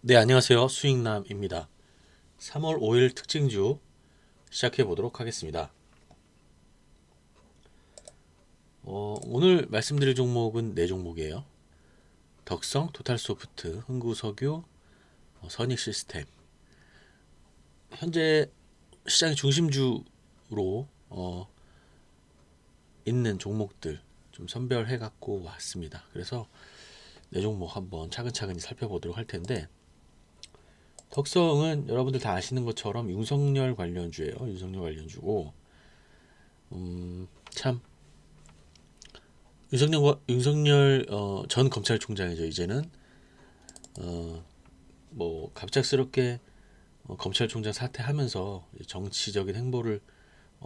네, 안녕하세요. 수익남입니다. 3월 5일 특징주 시작해 보도록 하겠습니다. 오늘 말씀드릴 종목은 네 종목이에요. 덕성, 토탈소프트, 흥구석유, 선익시스템. 현재 시장의 중심주로 있는 종목들 좀 선별해 갖고 왔습니다. 그래서 네 종목 한번 차근차근히 살펴보도록 할 텐데, 덕성은 여러분들 다 아시는 것처럼 윤석열 관련주예요. 윤석열 관련주고, 참 윤석열 전 검찰총장이죠. 이제는 뭐 갑작스럽게 검찰총장 사퇴하면서 정치적인 행보를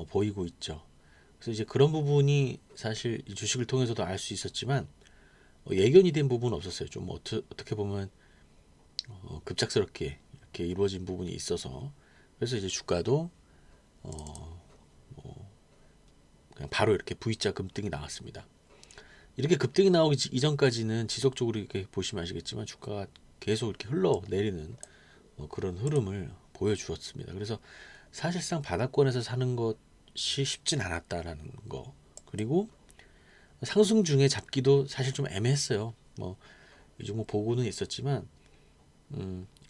보이고 있죠. 그래서 이제 그런 부분이 사실 이 주식을 통해서도 알 수 있었지만 예견이 된 부분은 없었어요. 좀 어떻게 보면 급작스럽게 이렇게 이루어진 부분이 있어서, 그래서 이제 주가도 그냥 바로 이렇게 V자 급등이 나왔습니다. 이렇게 급등이 나오기 이전까지는 지속적으로 이렇게 보시면 아시겠지만 주가가 계속 이렇게 흘러내리는 그런 흐름을 보여주었습니다. 그래서 사실상 바닥권에서 사는 것이 쉽진 않았다라는 거. 그리고 상승 중에 잡기도 사실 좀 애매했어요. 뭐 이 종목 보고는 있었지만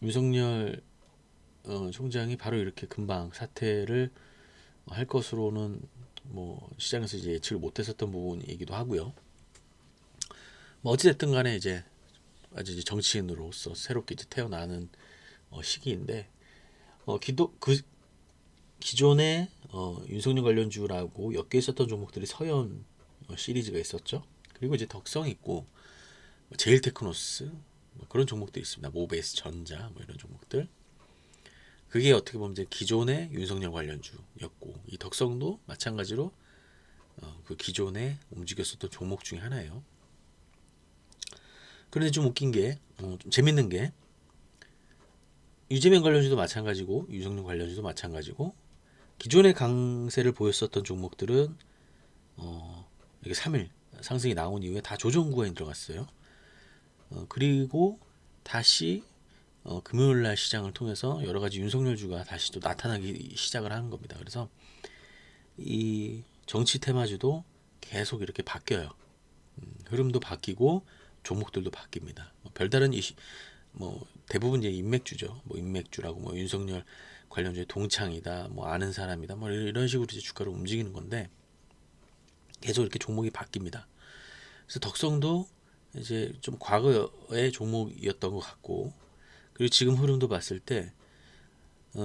윤석열 총장이 바로 이렇게 금방 사퇴를 할 것으로는 뭐 시장에서 이제 예측을 못했었던 부분이기도 하고요. 뭐 어찌됐든 간에 이제 아주 이제 정치인으로서 새롭게 이제 태어나는 시기인데, 기존에 윤석열 관련주라고 엮여 있었던 종목들이 서현 시리즈가 있었죠. 그리고 이제 덕성 있고 제일테크노스 뭐 그런 종목들이 있습니다. 모베스 전자 뭐 이런 종목들. 그게 어떻게 보면 이제 기존의 윤석열 관련주였고, 이 덕성도 마찬가지로 그 기존에 움직였었던 종목 중에 하나예요. 그런데 좀 웃긴 게, 좀 재밌는 게, 이재명 관련주도 마찬가지고 윤석열 관련주도 마찬가지고, 기존의 강세를 보였었던 종목들은 이게 3일 상승이 나온 이후에 다 조정 구간에 들어갔어요. 그리고 다시 금요일 날 시장을 통해서 여러 가지 윤석열주가 다시 또 나타나기 시작을 하는 겁니다. 그래서 이 정치 테마주도 계속 이렇게 바뀌어요. 흐름도 바뀌고 종목들도 바뀝니다. 별다른 뭐 대부분 이제 인맥주죠. 뭐 인맥주라고 뭐 윤석열 관련주의 동창이다, 뭐 아는 사람이다, 뭐 이런 식으로 이제 주가를 움직이는 건데 계속 이렇게 종목이 바뀝니다. 그래서 덕성도 이제 좀 과거의 종목이었던 것 같고, 그리고 지금 흐름도 봤을 때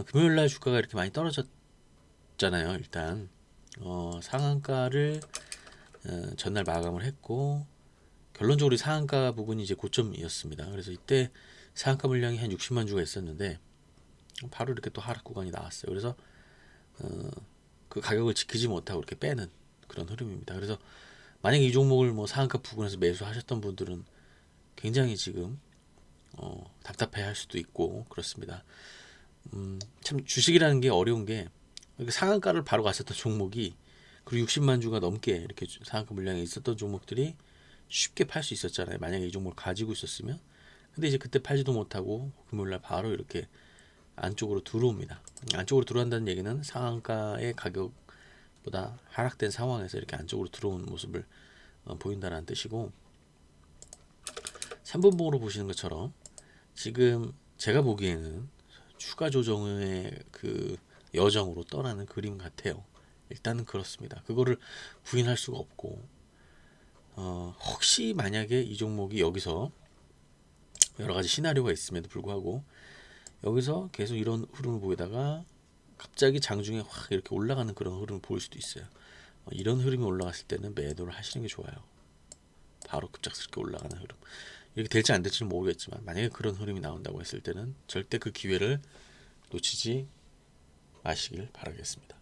금요일 날 주가가 이렇게 많이 떨어졌잖아요. 일단 상한가를 전날 마감을 했고, 결론적으로 상한가 부분이 이제 고점이었습니다. 그래서 이때 상한가 물량이 한 60만 주가 있었는데 바로 이렇게 또 하락 구간이 나왔어요. 그래서 그 가격을 지키지 못하고 이렇게 빼는 그런 흐름입니다. 그래서 만약에 이 종목을 뭐 상한가 부근에서 매수하셨던 분들은 굉장히 지금 답답해 할 수도 있고 그렇습니다. 참 주식이라는 게 어려운 게, 상한가를 바로 갔었던 종목이, 그리고 60만 주가 넘게 이렇게 상한가 물량이 있었던 종목들이 쉽게 팔 수 있었잖아요. 만약에 이 종목을 가지고 있었으면. 근데 이제 그때 팔지도 못하고 금요일날 바로 이렇게 안쪽으로 들어옵니다. 안쪽으로 들어온다는 얘기는 상한가의 가격보다 하락된 상황에서 이렇게 안쪽으로 들어오는 모습을 보인다는 뜻이고, 3분봉으로 보시는 것처럼 지금 제가 보기에는 추가 조정의 그 여정으로 떠나는 그림 같아요. 일단은 그렇습니다. 그거를 부인할 수가 없고, 혹시 만약에 이 종목이 여기서 여러 가지 시나리오가 있음에도 불구하고 여기서 계속 이런 흐름을 보이다가 갑자기 장중에 확 이렇게 올라가는 그런 흐름을 보일 수도 있어요. 이런 흐름이 올라갔을 때는 매도를 하시는 게 좋아요. 바로 급작스럽게 올라가는 흐름. 이렇게 될지 안 될지는 모르겠지만 만약에 그런 흐름이 나온다고 했을 때는 절대 그 기회를 놓치지 마시길 바라겠습니다.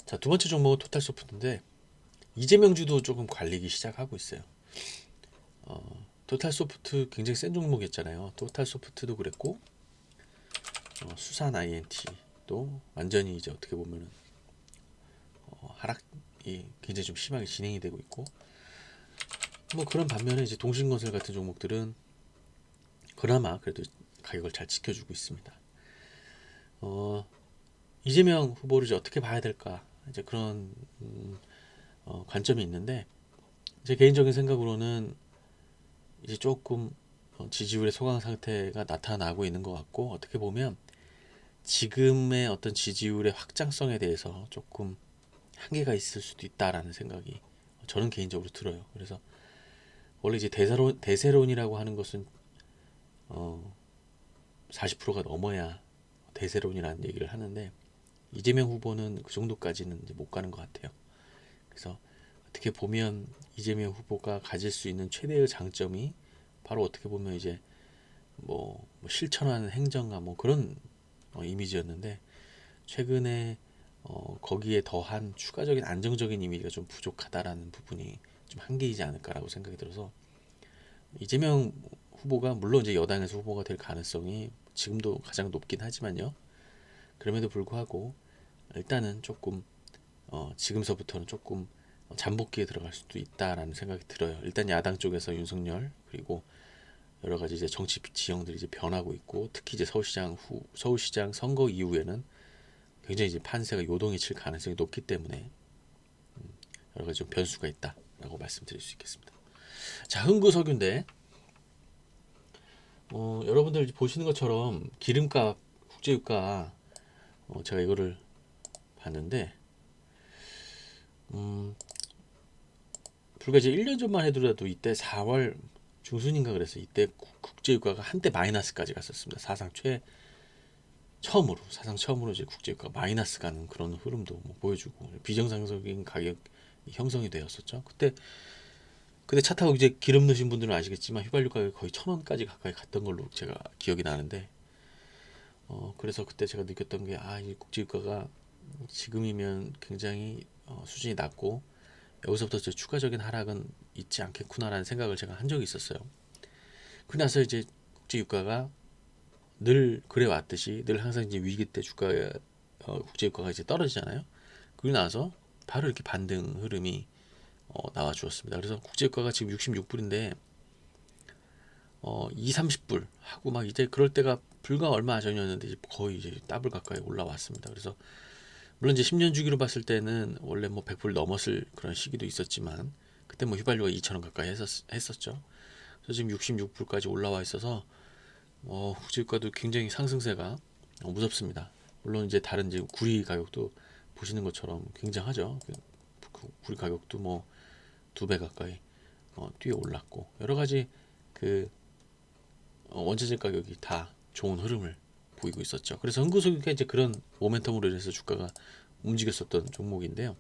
자, 두 번째 종목은 토탈소프트인데, 이재명주도 조금 관리기 시작하고 있어요. 토탈소프트 굉장히 센 종목이었잖아요. 토탈소프트도 그랬고, 수산 INT도 완전히 이제 어떻게 보면은 하락이 굉장히 좀 심하게 진행이 되고 있고, 뭐 그런 반면에 이제 동신건설 같은 종목들은 그나마 그래도 가격을 잘 지켜주고 있습니다. 어, 이재명 후보를 이제 어떻게 봐야 될까? 이제 그런 관점이 있는데 제 개인적인 생각으로는 이제 조금 지지율의 소강 상태가 나타나고 있는 것 같고 어떻게 보면 지금의 어떤 지지율의 확장성에 대해서 조금 한계가 있을 수도 있다라는 생각이 저는 개인적으로 들어요. 그래서 원래 이제 대세론이라고 하는 것은 40%가 넘어야 대세론이라는 얘기를 하는데 이재명 후보는 그 정도까지는 이제 못 가는 것 같아요. 그래서 어떻게 보면 이재명 후보가 가질 수 있는 최대의 장점이 바로 어떻게 보면 이제 뭐 실천하는 행정가 뭐 그런 이미지였는데 최근에 거기에 더한 추가적인 안정적인 이미지가 좀 부족하다라는 부분이 좀 한계이지 않을까라고 생각이 들어서 이재명 후보가 물론 이제 여당에서 후보가 될 가능성이 지금도 가장 높긴 하지만요. 그럼에도 불구하고 일단은 조금 지금서부터는 조금 잠복기에 들어갈 수도 있다라는 생각이 들어요. 일단 야당 쪽에서 윤석열 그리고 여러 가지 이제 정치 지형들이 이제 변하고 있고 특히 이제 서울시장 선거 이후에는 굉장히 이제 판세가 요동이 칠 가능성이 높기 때문에 여러 가지 좀 변수가 있다라고 말씀드릴 수 있겠습니다. 자, 흥구석유인데 여러분들 보시는 것처럼 기름값 국제유가 제가 이거를 봤는데 불과 이제 1년 전만 해도 이때 4월 중순인가 그래서 이때 국제유가가 한때 마이너스까지 갔었습니다. 사상 처음으로 이제 국제유가 마이너스 가는 그런 흐름도 뭐 보여주고 비정상적인 가격 형성이 되었었죠. 그때 차 타고 이제 기름 넣으신 분들은 아시겠지만 휘발유 가격이 거의 1,000원까지 가까이 갔던 걸로 제가 기억이 나는데 그래서 그때 제가 느꼈던 게 이 국제유가가 지금이면 굉장히 수준이 낮고 여기서부터 추가적인 하락은 있지 않겠구나라는 생각을 제가 한 적이 있었어요. 그러고 나서 이제 국제유가가 늘 그래 왔듯이 늘 항상 이제 위기 때 국제유가가 이제 떨어지잖아요. 그리고 나서 바로 이렇게 반등 흐름이 나와 주었습니다. 그래서 국제유가가 지금 66불인데 2, 30불 하고 막 이제 그럴 때가 불과 얼마 전이었는데 거의 이제 더블 가까이 올라왔습니다. 그래서 물론 이제 10년 주기로 봤을 때는 원래 뭐 100불 넘었을 그런 시기도 있었지만 그때 뭐 휘발유가 2,000원 가까이 했었죠. 그래서 지금 66불까지 올라와 있어서 국제유가도 굉장히 상승세가 무섭습니다. 물론 이제 다른 이제 구리 가격도 보시는 것처럼 굉장하죠. 그 구리 가격도 뭐 2배 가까이 뛰어 올랐고 여러 가지 그 원자재 가격이 다 좋은 흐름을 보이고 있었죠. 그래서 흥구석유가 이제 그런 모멘텀으로 인해서 주가가 움직였었던 종목인데요.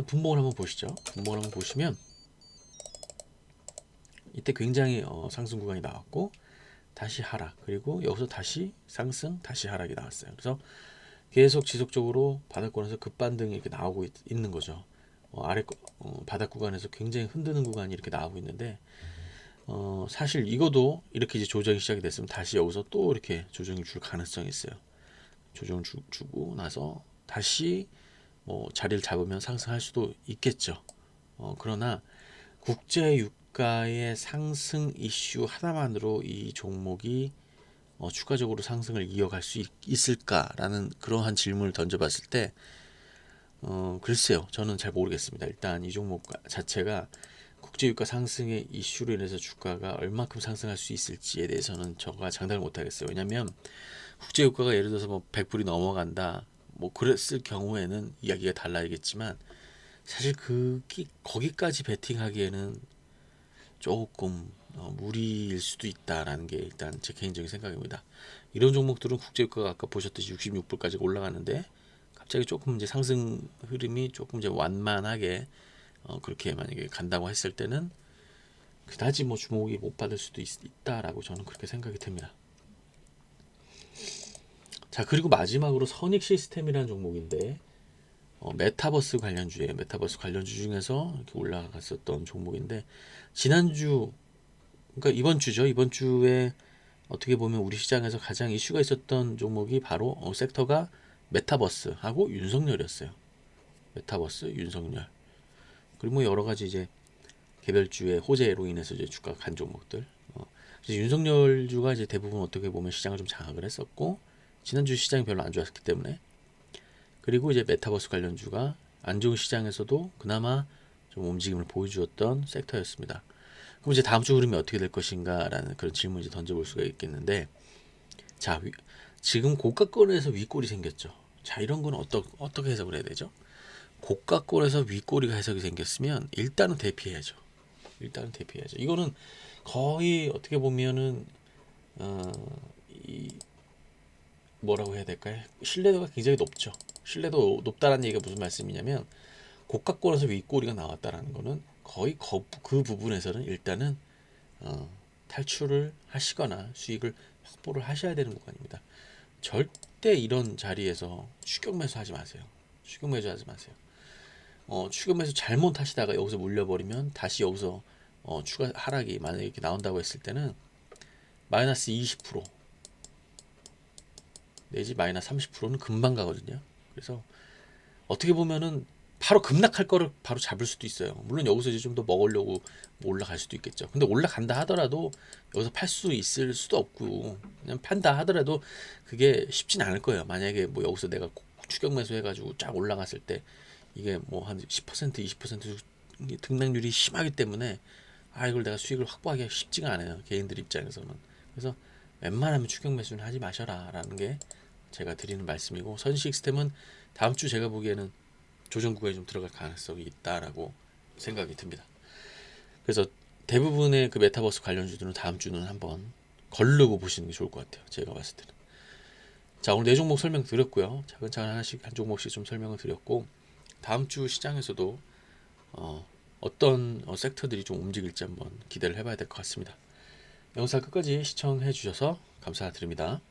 분봉을 한번 보시죠. 분봉을 한번 보시면 이때 굉장히 상승 구간이 나왔고 다시 하락 그리고 여기서 다시 상승 다시 하락이 나왔어요. 그래서 계속 지속적으로 바닥권에서 급반등이 이렇게 나오고 있는 거죠. 바닥 구간에서 굉장히 흔드는 구간이 이렇게 나오고 있는데 사실 이거도 이렇게 이제 조정이 시작이 됐으면 다시 여기서 또 이렇게 조정이 줄 가능성이 있어요. 조정을 주고 나서 다시 뭐 자리를 잡으면 상승할 수도 있겠죠. 그러나 국제 유가의 상승 이슈 하나만으로 이 종목이 추가적으로 상승을 이어갈 수 있을까라는 그러한 질문을 던져봤을 때 글쎄요, 저는 잘 모르겠습니다. 일단 이 종목 자체가 국제유가 상승의 이슈로 인해서 주가가 얼마큼 상승할 수 있을지에 대해서는 저가 장담을 못하겠어요. 왜냐하면 국제유가가 예를 들어서 뭐 100불이 넘어간다, 뭐 그랬을 경우에는 이야기가 달라지겠지만 사실 거기까지 베팅하기에는 조금 무리일 수도 있다라는 게 일단 제 개인적인 생각입니다. 이런 종목들은 국제유가가 아까 보셨듯이 66불까지 올라가는데 갑자기 조금 이제 상승 흐름이 조금 이제 완만하게 그렇게 만약에 간다고 했을 때는 그다지 뭐 주목이 못 받을 수도 있다라고 저는 그렇게 생각이 듭니다. 자, 그리고 마지막으로 선익 시스템이라는 종목인데 메타버스 관련주예요. 메타버스 관련주 중에서 이렇게 올라갔었던 종목인데 지난주 그러니까 이번 주죠. 이번 주에 어떻게 보면 우리 시장에서 가장 이슈가 있었던 종목이 바로 섹터가 메타버스하고 윤석열이었어요. 메타버스, 윤석열, 그리고 뭐 여러 가지 이제 개별주의 호재로 인해서 이제 주가가 간 종목들. 그래서 윤석열주가 이제 대부분 어떻게 보면 시장을 좀 장악을 했었고, 지난주 시장이 별로 안 좋았기 때문에, 그리고 이제 메타버스 관련주가 안 좋은 시장에서도 그나마 좀 움직임을 보여주었던 섹터였습니다. 그럼 이제 다음 주 흐름이 어떻게 될 것인가라는 그런 질문을 이제 던져볼 수가 있겠는데, 자, 지금 고가권에서 윗골이 생겼죠. 자, 이런 건 어떻게 해석을 해야 되죠? 고가권에서 윗골이가 해석이 생겼으면 일단은 대피해야죠. 일단은 대피해야죠. 이거는 거의 어떻게 보면은 어, 이 뭐라고 해야 될까요? 신뢰도가 굉장히 높죠. 신뢰도 높다라는 얘기가 무슨 말씀이냐면, 고가권에서 윗꼬리가 나왔다라는 거는 거의 그 부분에서는 일단은 탈출을 하시거나 수익을 확보를 하셔야 되는 구간입니다. 절대 이런 자리에서 추격 매수하지 마세요. 추격 매수하지 마세요. 추격 매수 잘못 하시다가 여기서 물려버리면 다시 여기서 추가 하락이 만약에 이렇게 나온다고 했을 때는 마이너스 20% 내지 마이너스 30%는 금방 가거든요. 그래서 어떻게 보면은 바로 급락할 거를 바로 잡을 수도 있어요. 물론 여기서 이제 좀 더 먹으려고 뭐 올라갈 수도 있겠죠. 근데 올라간다 하더라도 여기서 팔 수 있을 수도 없고, 그냥 판다 하더라도 그게 쉽진 않을 거예요. 만약에 뭐 여기서 내가 추격 매수 해가지고 쫙 올라갔을 때 이게 뭐 한 10% 20% 등락률이 심하기 때문에 이걸 내가 수익을 확보하기가 쉽지가 않아요. 개인들 입장에서는. 그래서 웬만하면 추격 매수는 하지 마셔라 라는 게 제가 드리는 말씀이고, 선시스템은 다음 주 제가 보기에는 조정 구간에 좀 들어갈 가능성이 있다라고 생각이 듭니다. 그래서 대부분의 그 메타버스 관련주들은 다음 주는 한번 걸르고 보시는 게 좋을 것 같아요. 제가 봤을 때는. 자, 오늘 네 종목 설명드렸고요. 차근차근 하나씩 한 종목씩 좀 설명을 드렸고, 다음 주 시장에서도 어떤 섹터들이 좀 움직일지 한번 기대를 해봐야 될 것 같습니다. 영상 끝까지 시청해 주셔서 감사드립니다.